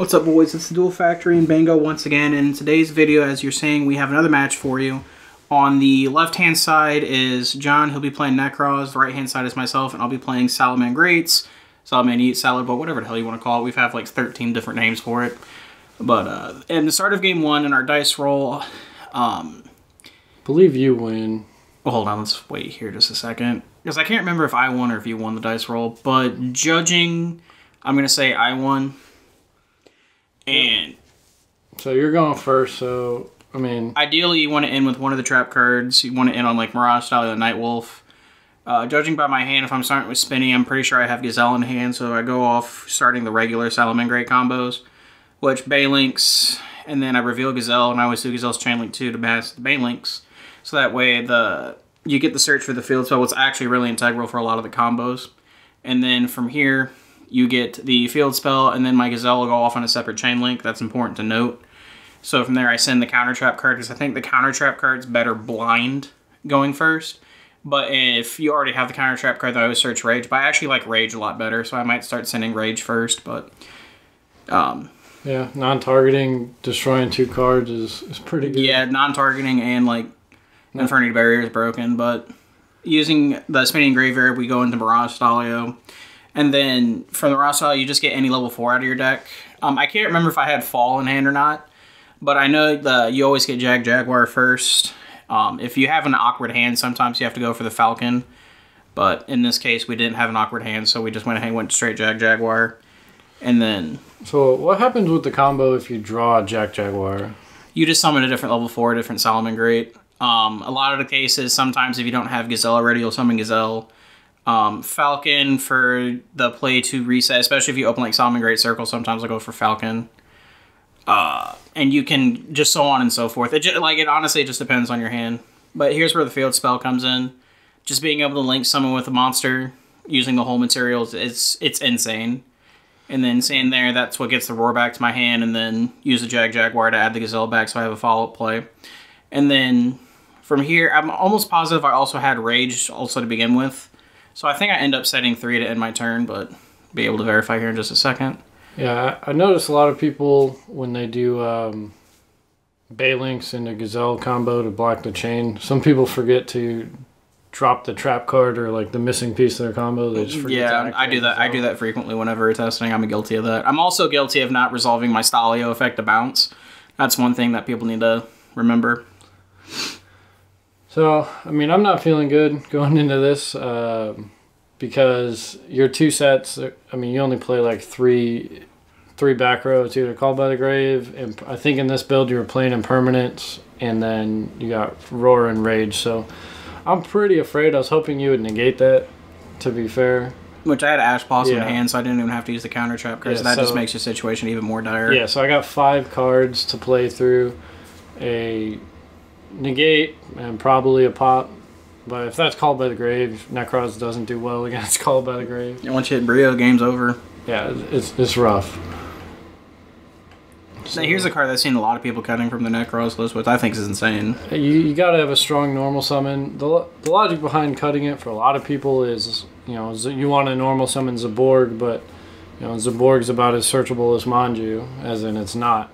What's up, boys? It's the Duel Factory and Bango once again. In today's video, as you're seeing, we have another match for you. On the left-hand side is John. He'll be playing Nekroz. The right-hand side is myself, and I'll be playing Salamangreat, Salamangreat, Salad Bowl, whatever the hell you want to call it. We've had like 13 different names for it. But in the start of game one, in our dice roll, believe you win. Well, hold on. Let's wait here just a second, because I can't remember if I won or if you won the dice roll. But judging, I'm gonna say I won. And so you're going first, so, I mean... Ideally, you want to end with one of the trap cards. You want to end on, like, Mirage Style or Night Wolf. Judging by my hand, if I'm starting with Spinny, I'm pretty sure I have Gazelle in hand, so I go off starting the regular Salamangreat combos, which Balinks, and then I reveal Gazelle, and I always do Gazelle's Chain Link 2 to mask the Balinks. So that way, you get the search for the field spell, what's actually really integral for a lot of the combos. And then from here... you get the field spell, and then my Gazelle will go off on a separate chain link. That's important to note. So from there, I send the counter trap card, because I think the counter trap card's better blind going first. But if you already have the counter trap card, then I always search Rage. But I actually like Rage a lot better, so I might start sending Rage first. But yeah, non-targeting, destroying 2 cards is pretty good. Yeah, non-targeting and like Infernity Barrier is broken. But using the Spinning Graveyard, we go into Mirage Style. And then from the Raw Style, you just get any level 4 out of your deck. I can't remember if I had Fall in hand or not, but I know you always get Jaguar first. If you have an awkward hand, sometimes you have to go for the Falcon. But in this case, we didn't have an awkward hand, so we just went ahead and went straight Jaguar. And then... So what happens with the combo if you draw a Jaguar? You just summon a different level 4, a different Salamangreat. A lot of the cases, sometimes if you don't have Gazelle already, you'll summon Gazelle. Falcon for the play to reset, especially if you open like Salamangreat Circle, sometimes I'll go for Falcon. And you can just so on and so forth. It honestly just depends on your hand. But here's where the field spell comes in. Just being able to link summon with a monster using the whole materials, it's insane. And then seeing there, that's what gets the roar back to my hand, and then use the Jaguar to add the Gazelle back so I have a follow-up play. And then from here, I'm almost positive I also had Rage also to begin with. So I think I end up setting 3 to end my turn, but be able to verify here in just a second. Yeah, I notice a lot of people, when they do Balinks into Gazelle combo to block the chain, some people forget to drop the trap card or like the missing piece of their combo. They just forget to I do that. I do that frequently whenever we're testing. I'm guilty of that. I'm also guilty of not resolving my Stalio effect to bounce. That's one thing that people need to remember. So, I mean, I'm not feeling good going into this because your 2 sets, I mean, you only play like three back row. It's either Called by the Grave, and I think in this build you were playing Impermanence, and then you got Roar and Rage. So, I'm pretty afraid. I was hoping you would negate that, to be fair. Which I had Ash Blossom in hand, so I didn't even have to use the counter trap card, so that just makes your situation even more dire. Yeah, so I got 5 cards to play through. A negate and probably a pop, but if that's Called by the Grave, Nekroz doesn't do well against Called by the Grave. And once you hit Brio, game's over. Yeah, it's rough. So here's a card that I've seen a lot of people cutting from the Nekroz list, which I think is insane. You got to have a strong normal summon. The logic behind cutting it for a lot of people is, you know, you want to normal summon Zaborg, but you know Zaborg's about as searchable as Manju, as in it's not.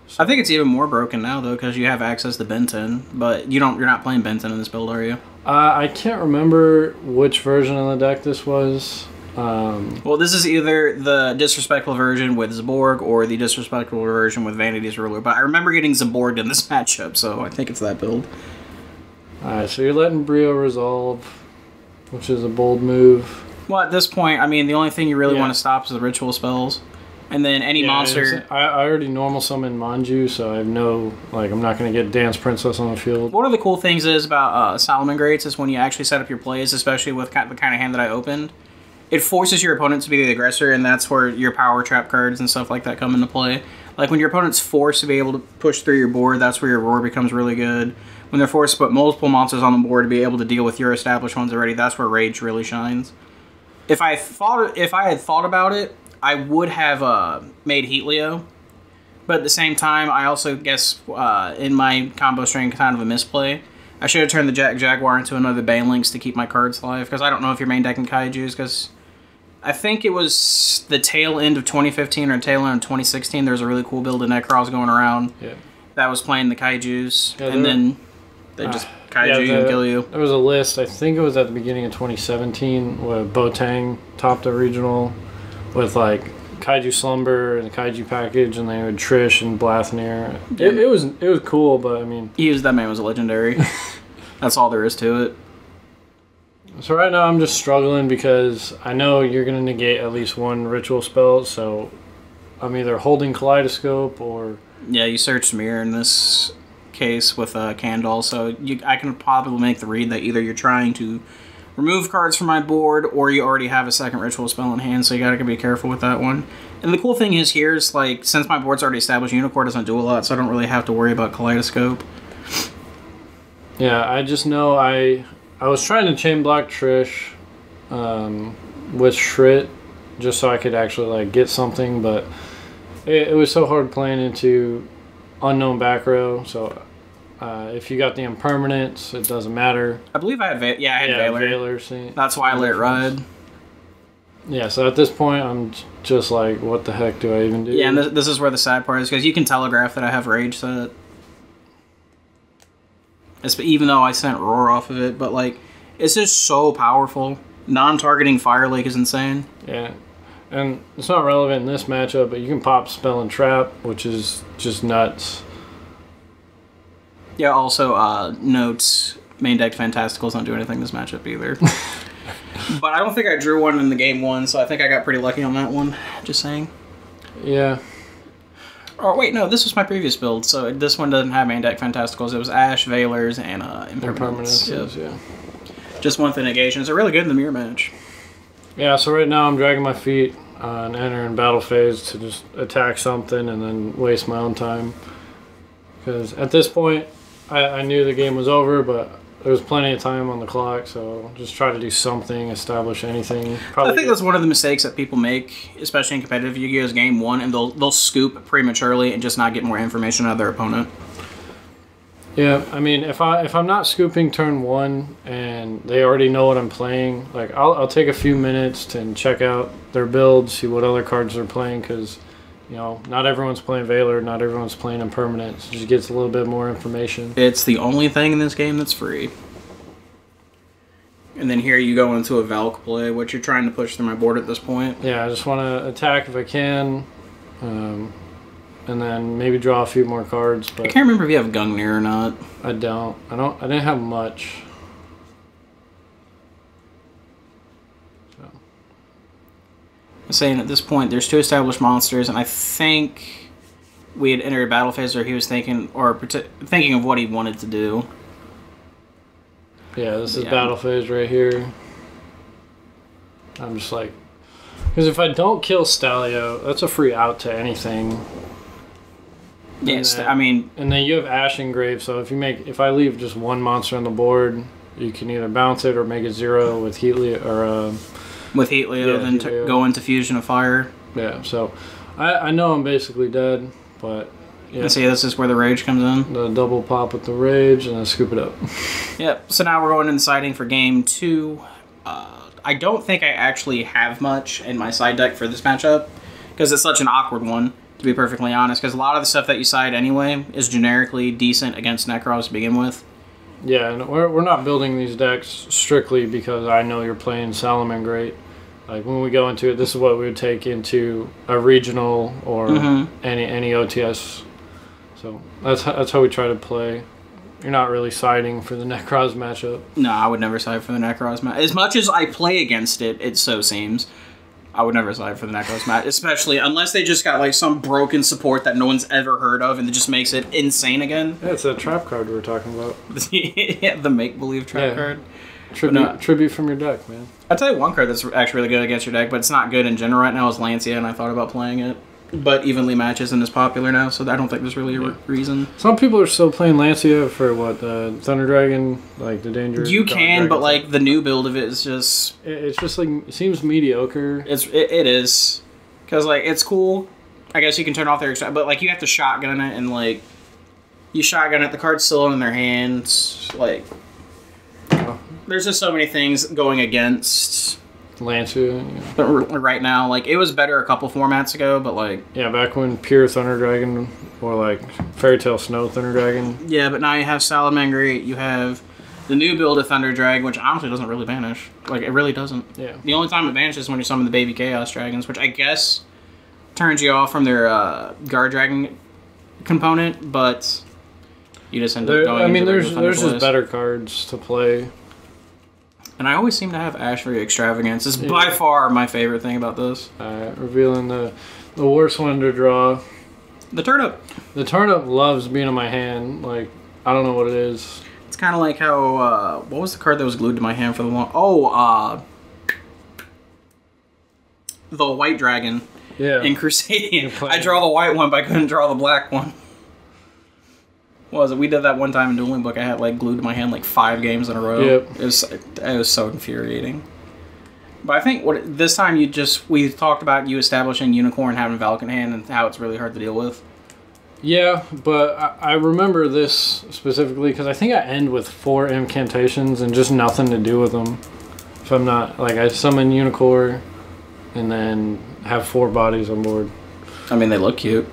So. I think it's even more broken now, though, because you have access to Benton, but you're not playing Benton in this build, are you? I can't remember which version of the deck this was. Well, this is either the disrespectful version with Zaborg or the disrespectful version with Vanity's Ruler, but I remember getting Zaborg in this matchup, so I think it's that build. Alright, so you're letting Brio resolve, which is a bold move. Well, at this point, I mean, the only thing you really want to stop is the ritual spells. And then any monster... I already normal summon Manju, so I have no... Like, I'm not going to get Dance Princess on the field. One of the cool things is about Salamangreats is when you actually set up your plays, especially with the kind of hand that I opened, it forces your opponent to be the aggressor, and that's where your power trap cards and stuff like that come into play. Like, when your opponent's forced to be able to push through your board, that's where your Roar becomes really good. When they're forced to put multiple monsters on the board to be able to deal with your established ones already, that's where Rage really shines. If I had thought about it, I would have made Heatlio, but at the same time, I also guess in my combo string, kind of a misplay. I should have turned the Jaguar into another Balinks to keep my cards alive, because I don't know if your main deck in Kaijus, because I think it was the tail end of 2015 or tail end of 2016. There was a really cool build of Nekroz going around. Yeah. That was playing the Kaijus, Yeah, and then they just Kaiju and kill you. There was a list. I think it was at the beginning of 2017 where Botang topped a regional with like Kaiju Slumber and the Kaiju package, and they had Trish and Blathnir. Yeah. It was cool, but I mean, That man was a legendary. That's all there is to it. So right now I'm just struggling because I know you're going to negate at least one ritual spell, so I'm either holding Kaleidoscope or... Yeah, you searched Mirror in this case with Candle, so I can probably make the read that either you're trying to remove cards from my board or you already have a second ritual spell in hand, so you gotta be careful with that one. And the cool thing is here is, like, since my board's already established, Unicorn doesn't do a lot, so I don't really have to worry about Kaleidoscope. Yeah, I just know I was trying to chain block Trish with Shrit just so I could actually like get something, but it was so hard playing into unknown back row. So if you got the impermanence, it doesn't matter. I believe I had Valor. See, that's why I let it ride. Yeah, so at this point, I'm just like, what the heck do I even do? Yeah, and this is where the sad part is, because you can telegraph that I have Rage set. Even though I sent Roar off of it, but like, it's just so powerful. Non-targeting Fire Lake is insane. Yeah, and it's not relevant in this matchup, but you can pop Spell and Trap, which is just nuts. Yeah, also, notes, main deck Fantasticals don't do anything in this matchup either. But I don't think I drew one in the game one, so I think I got pretty lucky on that one. Just saying. Yeah. Oh, wait, no, this was my previous build, so this one doesn't have main deck Fantasticals. It was Ash, Valors, and Impermanence. Yeah. Just one for negations. They're really good in the mirror match. Yeah, so right now I'm dragging my feet and entering battle phase to just attack something and then waste my own time. Because at this point, I knew the game was over, but there was plenty of time on the clock, so just try to do something, establish anything. I think that's one of the mistakes that people make, especially in competitive Yu-Gi-Oh's game one, and they'll scoop prematurely and just not get more information out of their opponent. Yeah, I mean, if I'm not scooping turn one and they already know what I'm playing, like I'll take a few minutes to check out their build, see what other cards they're playing, because you know, not everyone's playing Valor, not everyone's playing Impermanence. It just gets a little bit more information. It's the only thing in this game that's free. And then here you go into a Valk play, which you're trying to push through my board at this point. Yeah, I just want to attack if I can, and then maybe draw a few more cards. But I can't remember if you have Gungnir or not. I don't. I didn't have much. I'm saying at this point there's two established monsters, and I think we had entered battle phase where he was thinking of what he wanted to do. Yeah, this is battle phase right here. I'm just like, because if I don't kill Stalio, that's a free out to anything. Yes, I mean, and then you have Ash Engrave, so if I leave just one monster on the board, you can either bounce it or make it 0 with Heatleo or. With Heatleo, then go into Fusion of Fire. Yeah, so I know I'm basically dead, but yeah. And see, this is where the Rage comes in. The double pop with the Rage, and then scoop it up. Yep, so now we're going in siding for game 2. I don't think I actually have much in my side deck for this matchup, because it's such an awkward one, to be perfectly honest, because a lot of the stuff that you side anyway is generically decent against Nekroz to begin with. Yeah, and we're not building these decks strictly because I know you're playing Salamangreat. Like, when we go into it, this is what we would take into a regional or any OTS. So that's how we try to play. You're not really siding for the Nekroz matchup. No, I would never side for the Nekroz match. As much as I play against it, it so seems, I would never side for the Nekroz match, especially unless they just got like some broken support that no one's ever heard of and it just makes it insane again. Yeah, it's that trap card we were talking about. Yeah, the make-believe trap card. Tribute from your deck, man. I'll tell you one card that's actually really good against your deck, but it's not good in general right now, is Lancia, and I thought about playing it. But Evenly Match isn't as popular now, so I don't think there's really a reason. Some people are still playing Lancia for, what, Thunder Dragon, like the Danger... You can, but like the new build of it is just... It's just like, it seems mediocre. It is. Because like, it's cool. I guess you can turn off their... But like, you have to shotgun it, and like... You shotgun it, the card's still in their hands, like... There's just so many things going against Lancia. Yeah. But right now, like, it was better a couple formats ago, but like... Yeah, back when pure Thunder Dragon, or like Fairy Tail Snow Thunder Dragon. Yeah, but now you have Salamangreat, you have the new build of Thunder Dragon, which honestly doesn't really vanish. Like, it really doesn't. Yeah. The only time it vanishes is when you summon the baby Chaos Dragons, which I guess turns you off from their Guard Dragon component, but you just end up going I mean, into there's just better cards to play. And I always seem to have Ashbury Extravagance. It's by far my favorite thing about this. Revealing the worst one to draw. The Turnip. The Turnip loves being in my hand. Like, I don't know what it is. It's kind of like how, what was the card that was glued to my hand for the long... Oh, the White Dragon. Yeah. In Crusadian. I draw the white one, but I couldn't draw the black one. What was it? We did that one time in Dueling Book. I had like glued to my hand like 5 games in a row. Yep. It was so infuriating. But I think this time we talked about you establishing Unicorn having Valk in hand and how it's really hard to deal with. Yeah, but I remember this specifically because I think I end with 4 incantations and just nothing to do with them. If I'm not, like, I summon Unicorn and then have 4 bodies on board. I mean, they look cute.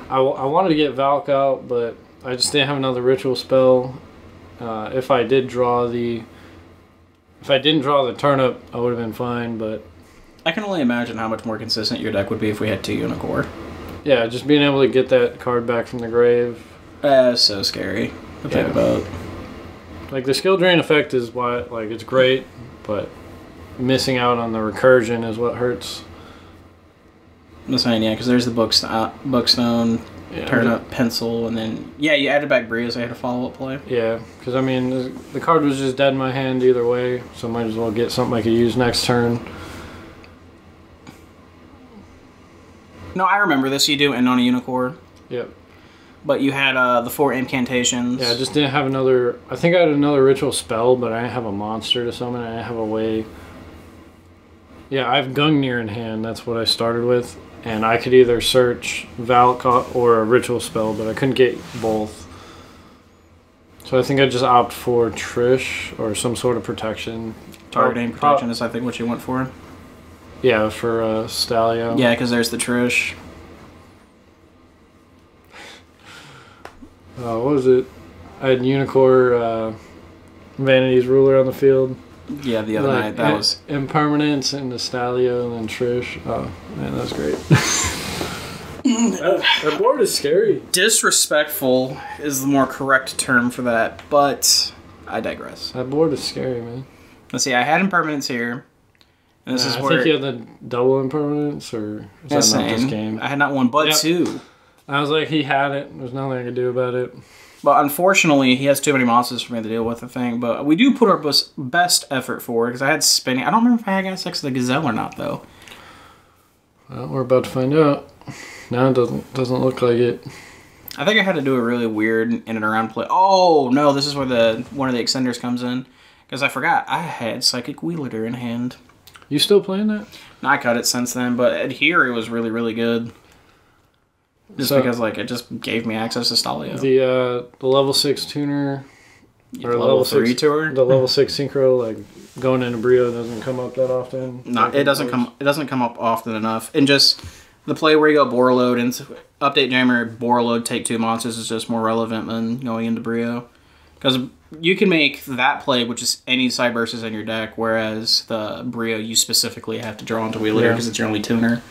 I wanted to get Valk out, but I just didn't have another ritual spell. If I didn't draw the Turnip, I would have been fine, but... I can only imagine how much more consistent your deck would be if we had 2 Unicorn. Yeah, just being able to get that card back from the grave. So scary to think about. Like, the skill drain effect is why, like, it's great, but missing out on the recursion is what hurts. I'm saying, yeah, because there's the Bookstone, Turnip, Pencil, and then, yeah, you added back Brio, so I had a follow-up play. Yeah, because, I mean, the card was just dead in my hand either way, so I might as well get something I could use next turn. No, I remember this. You do end on a Unicorn. Yep. But you had the 4 incantations. Yeah, I just didn't have another... I think I had another ritual spell, but I didn't have a monster to summon. I didn't have a way... Yeah, I have Gungnir in hand. That's what I started with. And I could either search Valk or a ritual spell, but I couldn't get both. So I think I just opt for Trish or some sort of protection. Targeting protection is, I think, what you went for. Yeah, for Stalio. Yeah, because there's the Trish. What was it? I had Unicorn, Vanity's Ruler on the field. Yeah, the other night. That was... Impermanence and the Stalio and then Trish. Oh, man, that was great. That board is scary. Disrespectful is the more correct term for that, but I digress. That board is scary, man. Let's see, I had Impermanence here. And this is I where... think you had the double Impermanence, or is that not this game? I had not 1, but 2. I was like, he had it. There's nothing I could do about it. But unfortunately, he has too many monsters for me to deal with, I think. But we do put our best effort forward, because I had spinning. I don't remember if I got 6 of the Gazelle or not, though. Well, we're about to find out. No, it doesn't look like it. I think I had to do a really weird in and around play. Oh, no, this is where one of the extenders comes in. Because I forgot, I had Psychic Wielder in hand. You still playing that? No, I cut it since then, but Adhere was really, really good. Just because, like, it just gave me access to Stalio. The level 6 tuner, or level 3 tour? The level 6 synchro, like, going into Brio doesn't come up that often. No, it doesn't come up often enough. And just the play where you go Borreload into Update Jammer, Borreload, take 2 monsters is just more relevant than going into Brio. Because you can make that play, which is any side bursts in your deck, whereas the Brio, you specifically have to draw into Wheeler because it's your only tuner.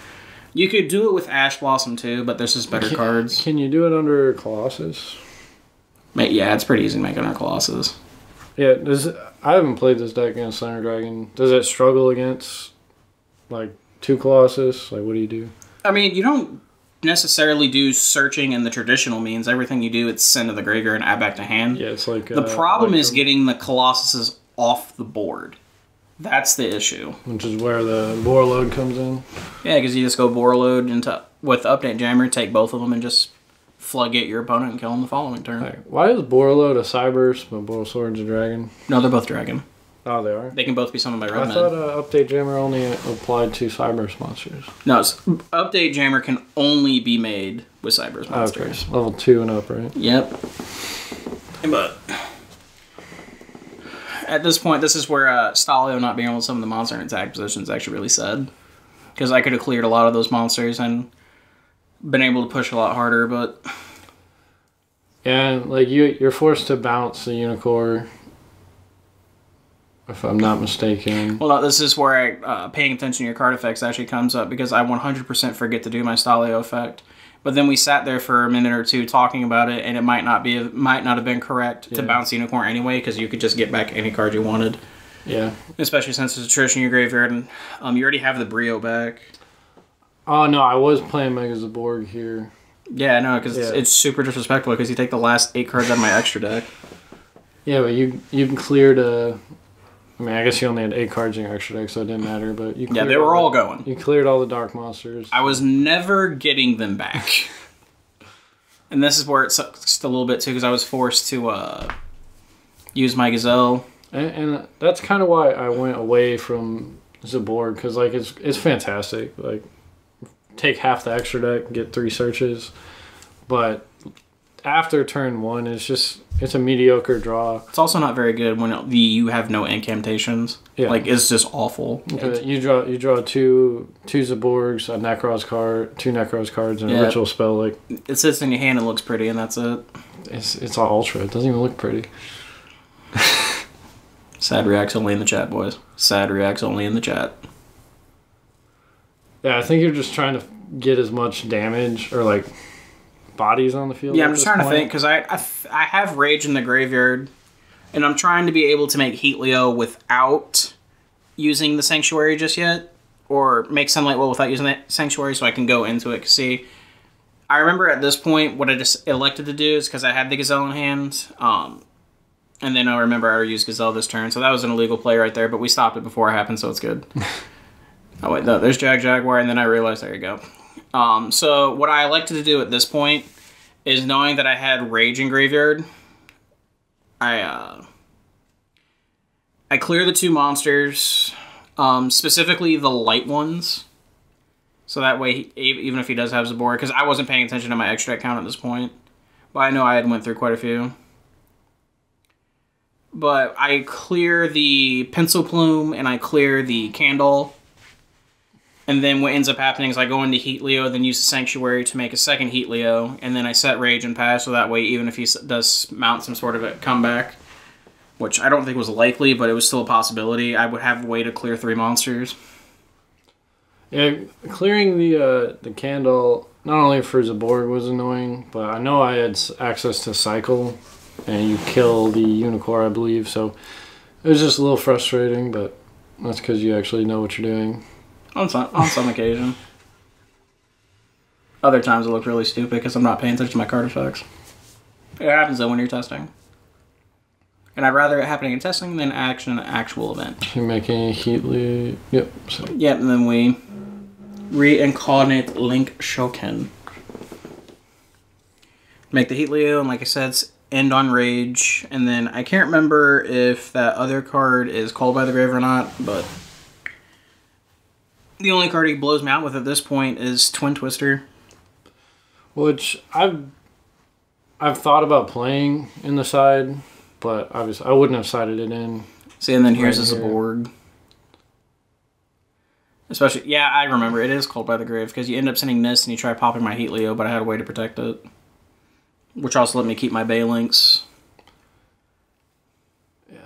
You could do it with Ash Blossom too, but there's just better cards. Can you do it under Colossus? Yeah, it's pretty easy to make under Colossus. Yeah, I haven't played this deck against Thunder Dragon. Does it struggle against, like, 2 Colossus? Like, what do you do? I mean, you don't necessarily do searching in the traditional means. Everything you do, it's send to the graveyard and add back to hand. Yeah, it's like... The problem is getting the Colossuses off the board. That's the issue. Which is where the Borreload comes in. Yeah, because you just go Borreload with Update Jammer, take both of them, and just floodgate your opponent and kill them the following turn. Right. Why is Borreload a Cyburst, but Borrelsword's a dragon? No, they're both dragon. Oh, they are? They can both be summoned by Red I thought Update Jammer only applied to Cyburst monsters. No, Update Jammer can only be made with Cyburst monsters. Okay. Level 2 and up, right? Yep. But... at this point, this is where Stalio not being able to summon the monster in attack position is actually really sad. Because I could have cleared a lot of those monsters and been able to push a lot harder, but... Yeah, like, you're forced to bounce the Yu-GiOh, if I'm not mistaken. Well, no, this is where paying attention to your card effects actually comes up, because I 100% forget to do my Stalio effect. But then we sat there for a minute or two talking about it, and it might not have been correct to bounce Unicorn anyway, because you could just get back any card you wanted. Yeah. Especially since it's a tradition in your graveyard, and you already have the Brio back. Oh, no, I was playing Mega Zaborg here. Yeah, no, because it's super disrespectful, because you take the last 8 cards out of my extra deck. Yeah, but you cleared I mean, I guess you only had 8 cards in your extra deck, so it didn't matter. But you they were all going. You cleared all the dark monsters. I was never getting them back. And this is where it sucks a little bit, too, because I was forced to use my Gazelle. And that's kind of why I went away from Zaborg, because, like, it's fantastic. Like, take half the extra deck, get 3 searches. But after turn 1, it's a mediocre draw. It's also not very good when you have no incantations. Yeah. Like, it's just awful. You draw two Zaborgs, a Nekroz card, 2 Nekroz cards, and a ritual spell. Like, it sits in your hand and looks pretty, and that's it. It's all ultra. It doesn't even look pretty. Sad reacts only in the chat, boys. Sad reacts only in the chat. Yeah, I think you're just trying to get as much damage or, like, bodies on the field. Yeah, I'm just trying to think, because I have Rage in the graveyard, and I'm trying to be able to make Heatleo without using the Sanctuary just yet, or make Sunlight Well without using the Sanctuary, so I can go into it. See, I remember at this point what I just elected to do is because I had the Gazelle in hand, and then I remember I already used Gazelle this turn, so that was an illegal play right there, but we stopped it before it happened, so it's good. Oh wait, no, there's Jaguar, and then I realized, there you go. So what I elected to do at this point is, knowing that I had Rage in graveyard, I clear the 2 monsters, specifically the light ones, so that way, even if he does have Zaborg, because I wasn't paying attention to my extra deck count at this point, but I know I had went through quite a few. But I clear the Pencil Plume, and I clear the Candle. And then what ends up happening is I go into Heatleo, then use the Sanctuary to make a second Heatleo, and then I set Rage and pass, so that way even if he does mount some sort of a comeback, which I don't think was likely, but it was still a possibility, I would have a way to clear 3 monsters. Yeah, clearing the Candle, not only for Zaborg was annoying, but I know I had access to Cycle, and you kill the Yu-GiOh, I believe, so it was just a little frustrating, but that's because you actually know what you're doing. On some occasion. Other times it looked really stupid because I'm not paying attention to my card effects. It happens though when you're testing. And I'd rather it happening in testing than an actual event. You're making a Heatley. Yep. So. Yep, and then we reincarnate Link Shoken. Make the Heatleo, and like I said, end on Rage. And then I can't remember if that other card is called by the grave or not, but the only card he blows me out with at this point is Twin Twister. Which I've thought about playing in the side, but obviously I wouldn't have sided it in. See, and then here's a Zaborg. Especially, yeah, I remember. It is called by the grave, because you end up sending this and you try popping my Heatleo, but I had a way to protect it. Which also let me keep my Balinks. Yeah,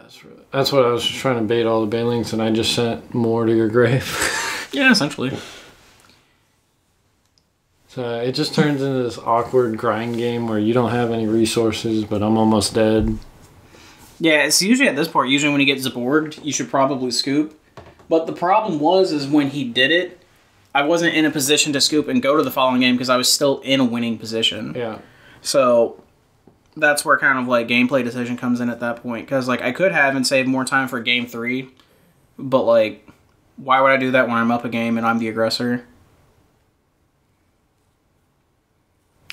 that's what I was trying to bait all the Balinks, and I just sent more to your grave. Yeah, essentially. So it just turns into this awkward grind game where you don't have any resources, but I'm almost dead. Yeah, it's usually at this point, usually when you get Zaborged, you should probably scoop. But the problem is when he did it, I wasn't in a position to scoop and go to the following game because I was still in a winning position. Yeah. So that's where kind of like gameplay decision comes in at that point. Because like I could have and save more time for game 3, but like, why would I do that when I'm up a game and I'm the aggressor?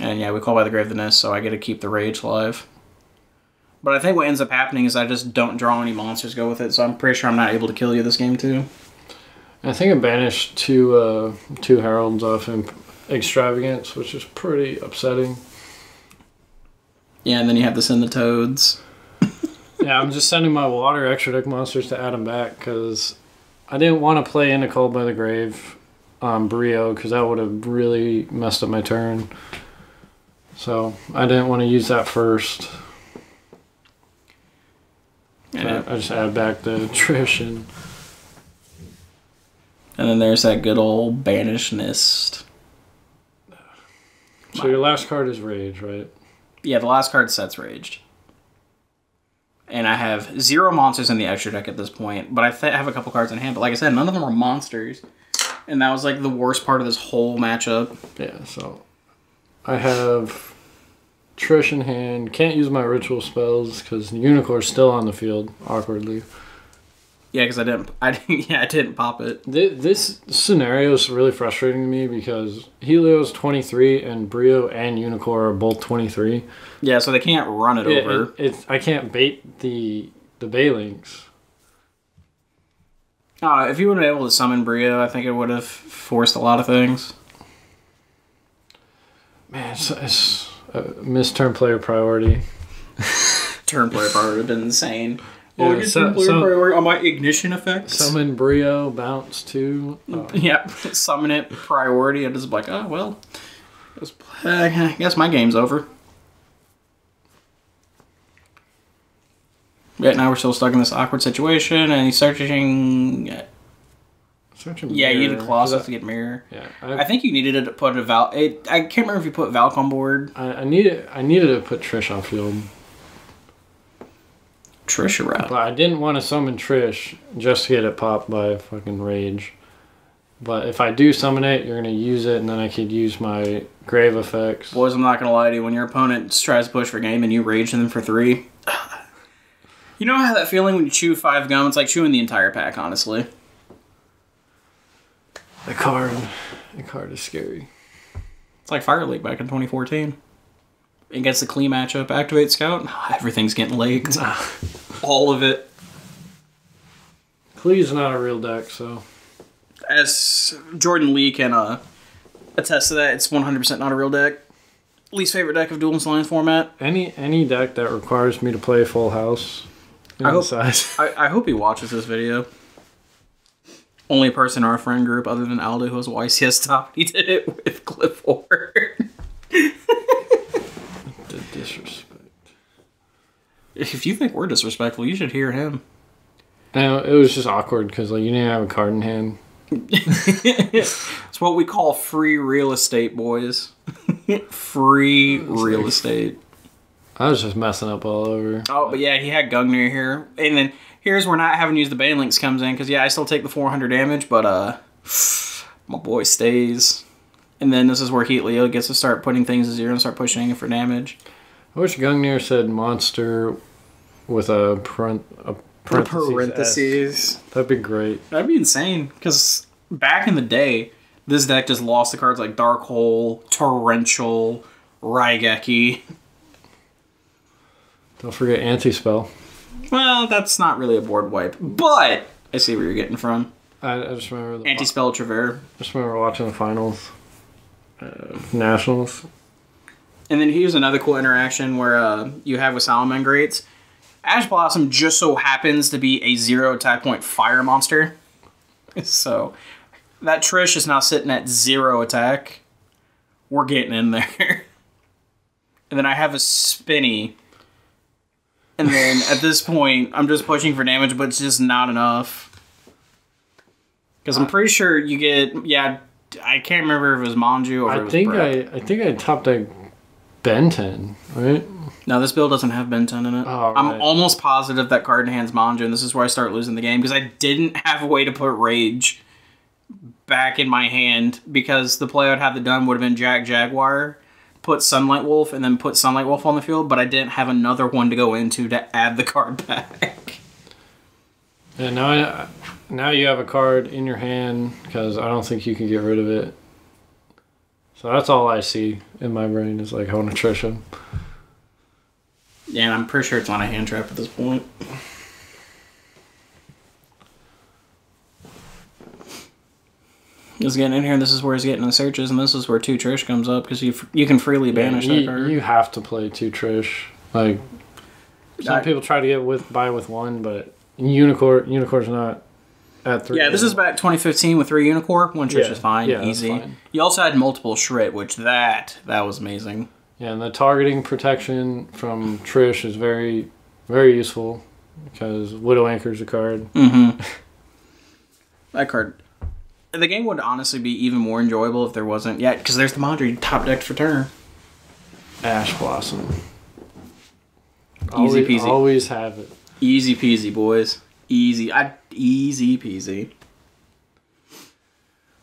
And yeah, we call by the grave the nest, so I get to keep the Rage live. But I think what ends up happening is I just don't draw any monsters go with it, so I'm pretty sure I'm not able to kill you this game too. I think I banished two Heralds off in Extravagance, which is pretty upsetting. Yeah, and then you have to send the Toads. Yeah, I'm just sending my water extra deck monsters to add them back because I didn't want to play into Called by the Grave on Brio because that would have really messed up my turn. So I didn't want to use that first. So I just add back the Trish and then there's that good old Banished Nist. So your last card is Rage, right? Yeah, the last card set's Raged. And I have 0 monsters in the extra deck at this point, but I have a couple cards in hand. But like I said, none of them are monsters. And that was like the worst part of this whole matchup. Yeah, so I have Trish in hand. Can't use my ritual spells because Unicorn's still on the field, awkwardly. Yeah, because I didn't pop it. This scenario is really frustrating to me because Helio's 23 and Brio and Unicorn are both 23. Yeah, so they can't run it over. I can't bait the Baylings. If you would have been able to summon Brio, I think it would have forced a lot of things. Man, it's a missed turn player priority. Turn player priority would have been insane. Yeah, I get turn player priority on my ignition effects. Summon Brio, bounce too. Yeah, summon it, priority, and just like, oh, well, I guess my game's over. Yeah, now we're still stuck in this awkward situation, and he's searching. Yeah, you needed Colossus to get Mirror. Yeah, I think you needed to put a Val. I can't remember if you put Valk on board. I needed to put Trish on field. Trish around. But I didn't want to summon Trish just to get it popped by fucking Rage. But if I do summon it, you're going to use it, and then I could use my Grave effects. Boys, I'm not going to lie to you. When your opponent tries to push for game and you rage them for 3, you know how that feeling when you chew 5 gum? It's like chewing the entire pack, honestly. The card is scary. It's like Fire League back in 2014. Against the Klee matchup, activate Scout, everything's getting legged. All of it. Klee's not a real deck, so. As Jordan Lee can attest to that, it's 100% not a real deck. Least favorite deck of Duelist Alliance format. Any deck that requires me to play Full House. I hope he watches this video. Only person in our friend group other than Aldo who has a YCS top. He did it with Cliff Ward. The disrespect. If you think we're disrespectful, you should hear him. No, it was just awkward because like you didn't have a card in hand. It's what we call free real estate, boys. Free real estate. I was just messing up all over. Oh, but yeah, he had Gungnir here. And then here's where not having to use the Banelinks comes in. Because, yeah, I still take the 400 damage, but my boy stays. And then this is where Heat Leo gets to start putting things to 0 and start pushing it for damage. I wish Gungnir said monster with a parentheses. That'd be great. That'd be insane. Because back in the day, this deck just lost the cards like Dark Hole, Torrential, Raigeki. Don't forget Anti-Spell. Well, that's not really a board wipe. But I see where you're getting from. I just remember the Anti-Spell Trevere. I just remember watching the finals. Nationals. And then here's another cool interaction where you have with Salamangreats. Ash Blossom just so happens to be a 0 attack point fire monster. So that Trish is now sitting at 0 attack. We're getting in there. And then I have a Spinny. And then at this point, I'm just pushing for damage, but it's just not enough. Because I'm pretty sure you get, yeah, I can't remember if it was Manju or if it was Brett. I think I topped a Ben 10, right? No, this build doesn't have Ben 10 in it. Oh, right. I'm almost positive that card in hand's Manju, and this is where I start losing the game, because I didn't have a way to put Rage back in my hand, because the play I'd have done would have been Jaguar, put Sunlight Wolf, and then put Sunlight Wolf on the field, but I didn't have another one to go into to add the card back. Yeah, now you have a card in your hand, because I don't think you can get rid of it. So that's all I see in my brain is like, I want to Trish him. Yeah, and I'm pretty sure it's on a hand trap at this point. He's getting in here, and this is where he's getting the searches, and this is where 2 Trish comes up, because you can freely banish that card. You have to play 2 Trish. Like, Some people try to get by with one, but Unicorn's not at 3. Yeah, this is back 2015 with 3 Unicorn. One Trish is fine, easy. Fine. You also had multiple Shrit, which that was amazing. Yeah, and the targeting protection from Trish is very, very useful because Widow Anchor's a card. Mm-hmm. That card. The game would honestly be even more enjoyable if there wasn't... Yeah, because there's the Mondry top decked for turn. Ash Blossom. Easy peasy. Always have it. Easy peasy, boys. Easy. Easy peasy.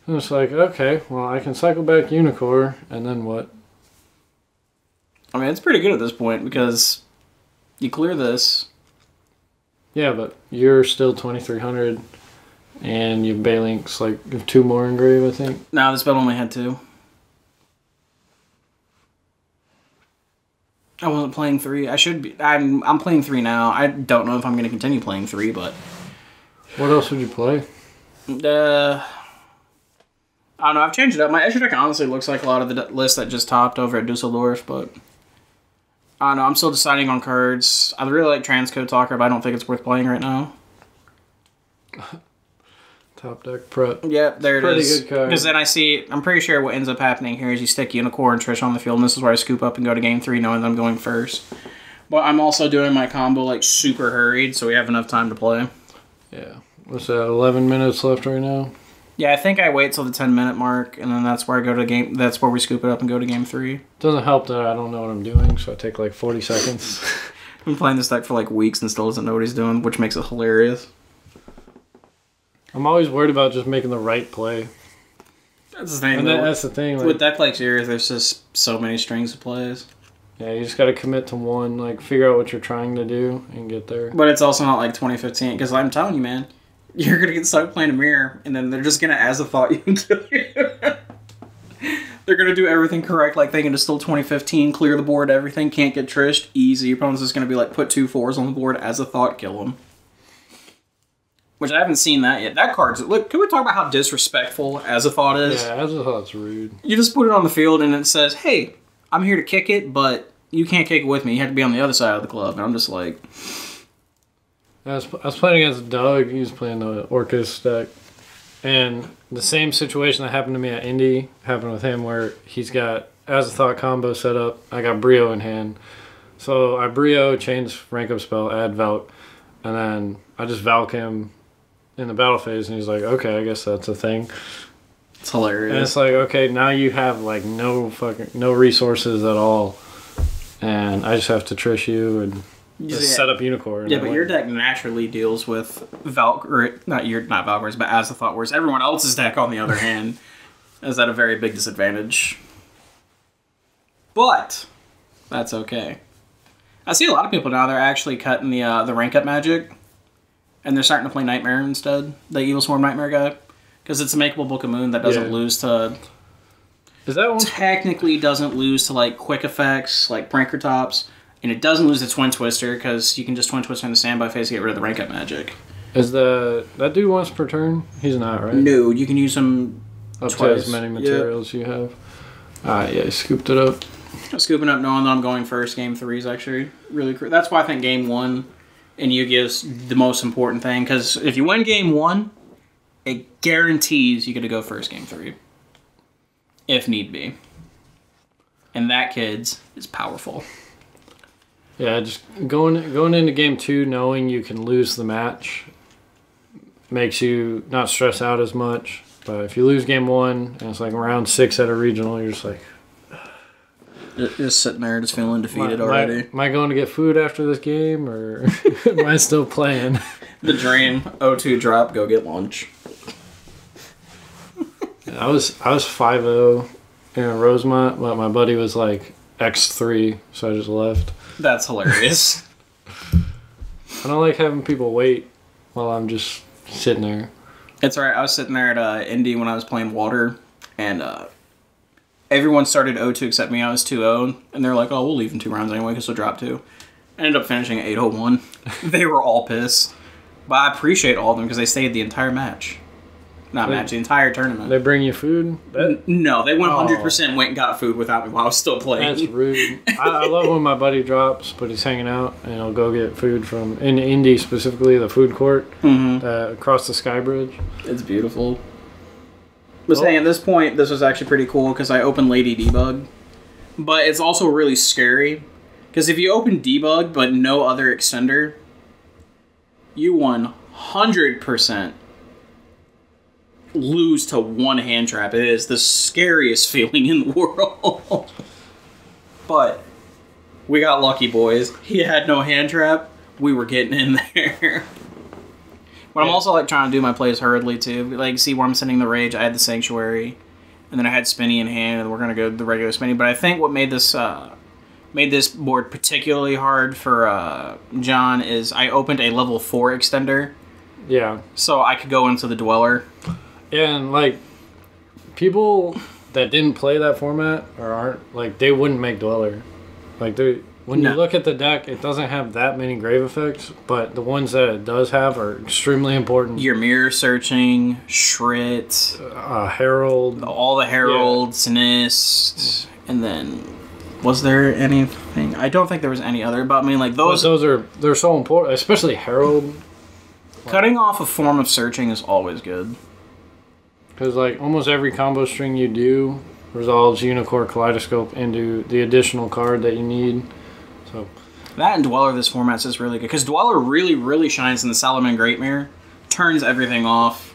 And it's like, okay, well, I can cycle back Unicorn, and then what? I mean, it's pretty good at this point because you clear this. Yeah, but you're still 2,300. And your Baylink's like 2 more engrave, I think. No, this spell only had 2. I wasn't playing 3. I should be. I'm playing 3 now. I don't know if I'm going to continue playing 3, but... What else would you play? I don't know. I've changed it up. My Escher deck honestly looks like a lot of the list that just topped over at Dusseldorf, but... I don't know. I'm still deciding on cards. I really like Transcode Talker, but I don't think it's worth playing right now. Top deck prep. Yep, there it is. Pretty good card. Because then I see, I'm pretty sure what ends up happening here is you stick Unicorn and Trish on the field, and this is where I scoop up and go to game 3 knowing that I'm going first. But I'm also doing my combo like super hurried, so we have enough time to play. Yeah. What's that, 11 minutes left right now? Yeah, I think I wait till the 10-minute mark, and then that's where I go to game. That's where we scoop it up and go to game 3. Doesn't help that I don't know what I'm doing, so I take like 40 seconds. I've been playing this deck for like weeks and still doesn't know what he's doing, which makes it hilarious. I'm always worried about just making the right play. That's the thing. And that's the thing. Like, with deck like yours, there's just so many strings of plays. Yeah, you just got to commit to one, like figure out what you're trying to do and get there. But it's also not like 2015, because I'm telling you, man, you're going to get stuck playing a mirror, and then they're just going to as a thought you can kill you. They're going to do everything correct, like they can distill 2015, clear the board, everything, can't get trished, easy. Your opponent's just going to be like, put 2 4s on the board, as a thought, kill them. Which I haven't seen that yet. That card's... Look, can we talk about how disrespectful as a thought is? Yeah, as a thought's rude. You just put it on the field and it says, hey, I'm here to kick it, but you can't kick it with me. You have to be on the other side of the club. And I'm just like... I was playing against Doug. He was playing the Orcus deck. And the same situation that happened to me at Indy happened with him, where he's got as a thought combo set up. I got Brio in hand. So I Brio, change rank up spell, add Valk. And then I just Valk him in the battle phase, and he's like, okay, I guess that's a thing. It's hilarious. And it's like, okay, now you have like no resources at all, and I just have to trish you and just set up Unicorn. Yeah, but your deck naturally deals with not Valkyries, but as the thought, whereas everyone else's deck, on the other hand, is at a very big disadvantage. But that's okay. I see a lot of people now, they're actually cutting the rank up magic, and they're starting to play Nightmare instead, the Evil Swarm Nightmare guy, because it's a makeable Book of Moon that doesn't lose to... Is that one? Technically doesn't lose to like quick effects, like Pranker Tops, and it doesn't lose to Twin Twister, because you can just Twin Twister in the standby phase to get rid of the rank up magic. Is that dude once per turn? He's not, right? No, you can use him up twice. To as many materials you have. Alright, yeah, scooped it up. Scooping up knowing that I'm going first. Game 3 is actually really cool. That's why I think game 1 in Yu-Gi-Oh is the most important thing, because if you win game 1, it guarantees you get to go first game 3. If need be. And that, kids, is powerful. Yeah, just going into game 2 knowing you can lose the match makes you not stress out as much. But if you lose game 1 and it's like round 6 at a regional, you're just like... Just sitting there, just feeling defeated already. Am I going to get food after this game, or am I still playing? The dream, O2 drop, go get lunch. I was 5-0 in Rosemont, but my buddy was like X3, so I just left. That's hilarious. I don't like having people wait while I'm just sitting there. It's alright. I was sitting there at Indy when I was playing Water, and everyone started 0-2 except me. I was 2-0, and they're like, oh, we'll leave in 2 rounds anyway because we'll drop 2. I ended up finishing at 8-0-1. They were all pissed. But I appreciate all of them because they stayed the entire match. Not match, the entire tournament. They bring you food? No, they 100% went and got food without me while I was still playing. That's rude. I love when my buddy drops, but he's hanging out, and he'll go get food from, in Indy specifically, the food court across the Sky Bridge. It's beautiful. But saying at this point, this was actually pretty cool because I opened Lady Debug. But it's also really scary because if you open Debug but no other extender, you 100% lose to one hand trap. It is the scariest feeling in the world. But we got lucky, boys. He had no hand trap. We were getting in there. But I'm also like trying to do my plays hurriedly too. Like, see where I'm sending the rage. I had the Sanctuary, and then I had Spinny in hand, and we're gonna go the regular Spinny. But I think what made this board particularly hard for John is I opened a level 4 extender. Yeah. So I could go into the Dweller. Yeah, and like people that didn't play that format or aren't like they wouldn't make Dweller. Like when you look at the deck, it doesn't have that many grave effects, but the ones that it does have are extremely important. Your mirror searching, Shrit, Herald, all the Heralds, Nist, and then was there anything? I don't think there was any other. But I mean, like they're so important, especially Herald. Cutting off a form of searching is always good. Because like almost every combo string you do resolves Yu-GiOh Kaleidoscope into the additional card that you need. So that and Dweller, this format is really good because Dweller really, really shines in the Salamangreat mirror. Turns everything off.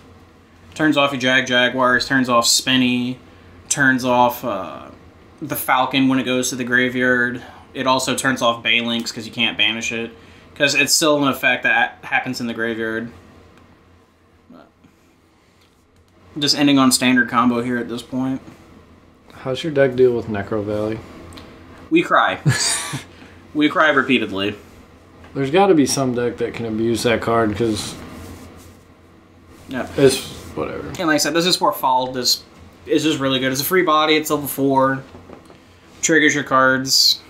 Turns off your Jaguars. Turns off Spinny. Turns off the Falcon when it goes to the graveyard. It also turns off Balinks because you can't banish it because it's still an effect that happens in the graveyard. Just ending on standard combo here at this point. How's your deck deal with Necro Valley? We cry. We cry repeatedly. There's got to be some deck that can abuse that card because it's whatever. And like I said, this is for fall. This is just really good. It's a free body. It's level 4. Triggers your cards.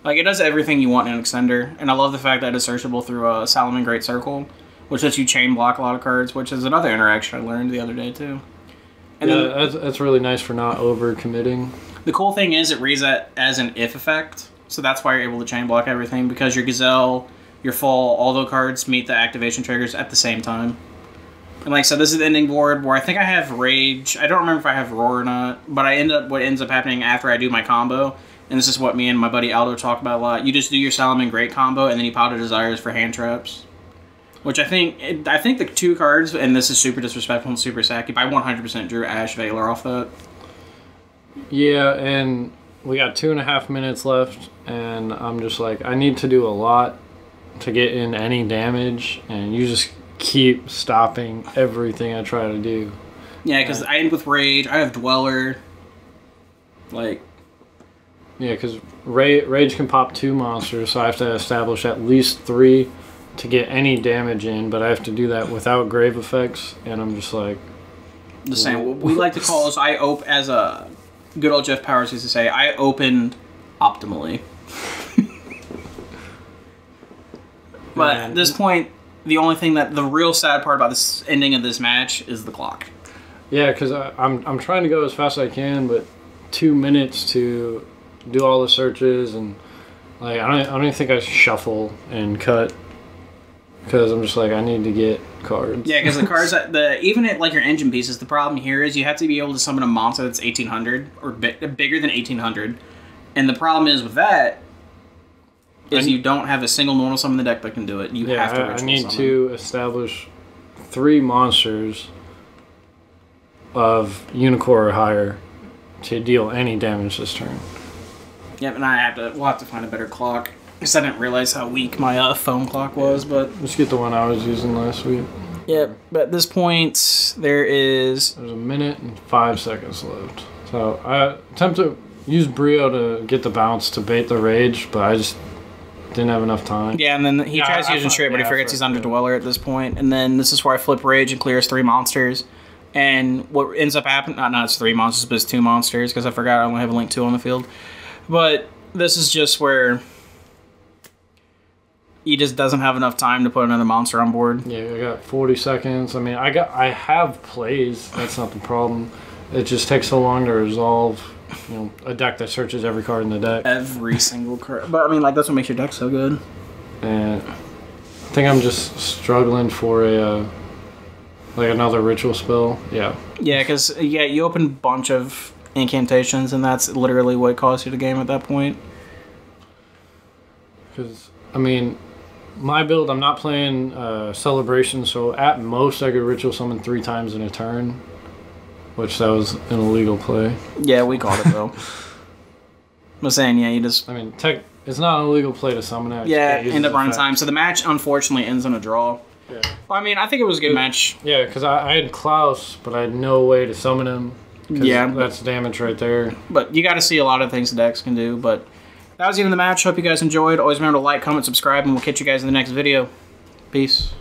Like, it does everything you want in an extender. And I love the fact that it's searchable through a Salamangreat Circle, which lets you chain block a lot of cards, which is another interaction I learned the other day, too. And yeah, that's really nice for not over-committing. The cool thing is it reads that as an if effect, so that's why you're able to chain block everything, because your Gazelle, your Fall, all the cards meet the activation triggers at the same time. And like I said, this is the ending board where I think I have Rage. I don't remember if I have Roar or not, but what ends up happening after I do my combo, and this is what me and my buddy Aldo talk about a lot, you just do your Salamangreat combo, and then you pile the Desires for hand traps. Which I think the 2 cards, and this is super disrespectful and super sacky, but I 100% drew Ash Valor off that. Yeah, and we got 2.5 minutes left, and I'm just like, I need to do a lot to get in any damage, and you just keep stopping everything I try to do. Yeah, because I end with Rage, I have Dweller, like... Yeah, because Rage can pop 2 monsters, so I have to establish at least 3 to get any damage in, but I have to do that without grave effects, and I'm just like... The same. What we like to call is, as a good old Jeff Powers used to say, I opened optimally. But at this point, the real sad part about this ending of this match is the clock. Yeah, because I'm trying to go as fast as I can, but 2 minutes to do all the searches, and like I don't even think I shuffle and cut. Because I'm just like, I need to get cards. Yeah, because the cards, even at like your engine pieces, the problem here is you have to be able to summon a monster that's 1800 or bigger than 1800. And the problem is with that is you don't have a single normal summon in the deck that can do it. You have to ritual I need summon. to establish 3 monsters of Yu-GiOh or higher to deal any damage this turn. Yep, and we'll have to find a better clock. Because I didn't realize how weak my phone clock was, but... Let's get the one I was using last week. Yeah, but at this point, there's 1 minute and 5 seconds left. So I attempt to use Brio to get the bounce to bait the Rage, but I just didn't have enough time. Yeah, and then he tries using straight, but he forgets he's under Dweller at this point. And then this is where I flip Rage and clears 3 monsters. And what ends up happening... Not it's 3 monsters, but it's 2 monsters, because I forgot I only have a Link 2 on the field. But this is just where... he just doesn't have enough time to put another monster on board. Yeah, I got 40 seconds. I mean, I have plays. That's not the problem. It just takes so long to resolve, you know, a deck that searches every card in the deck. Every single card. But, I mean, like, that's what makes your deck so good. And I think I'm just struggling for a, like, another ritual spell. Yeah. Yeah, because, yeah, you open a bunch of incantations, and that's literally what costs you the game at that point. Because, I mean, my build, I'm not playing Celebration, so at most I could ritual summon 3 times in a turn, which that was an illegal play. Yeah, we called it, though. I'm saying, yeah, you just... I mean, it's not an illegal play to summon it. Yeah, end up running time. So the match, unfortunately, ends in a draw. Yeah. Well, I mean, I think it was a good match. Yeah, because I had Klaus, but I had no way to summon him. Yeah. That's damage right there. But you got to see a lot of things the decks can do, but... That was the end of the match. Hope you guys enjoyed. Always remember to like, comment, subscribe, and we'll catch you guys in the next video. Peace.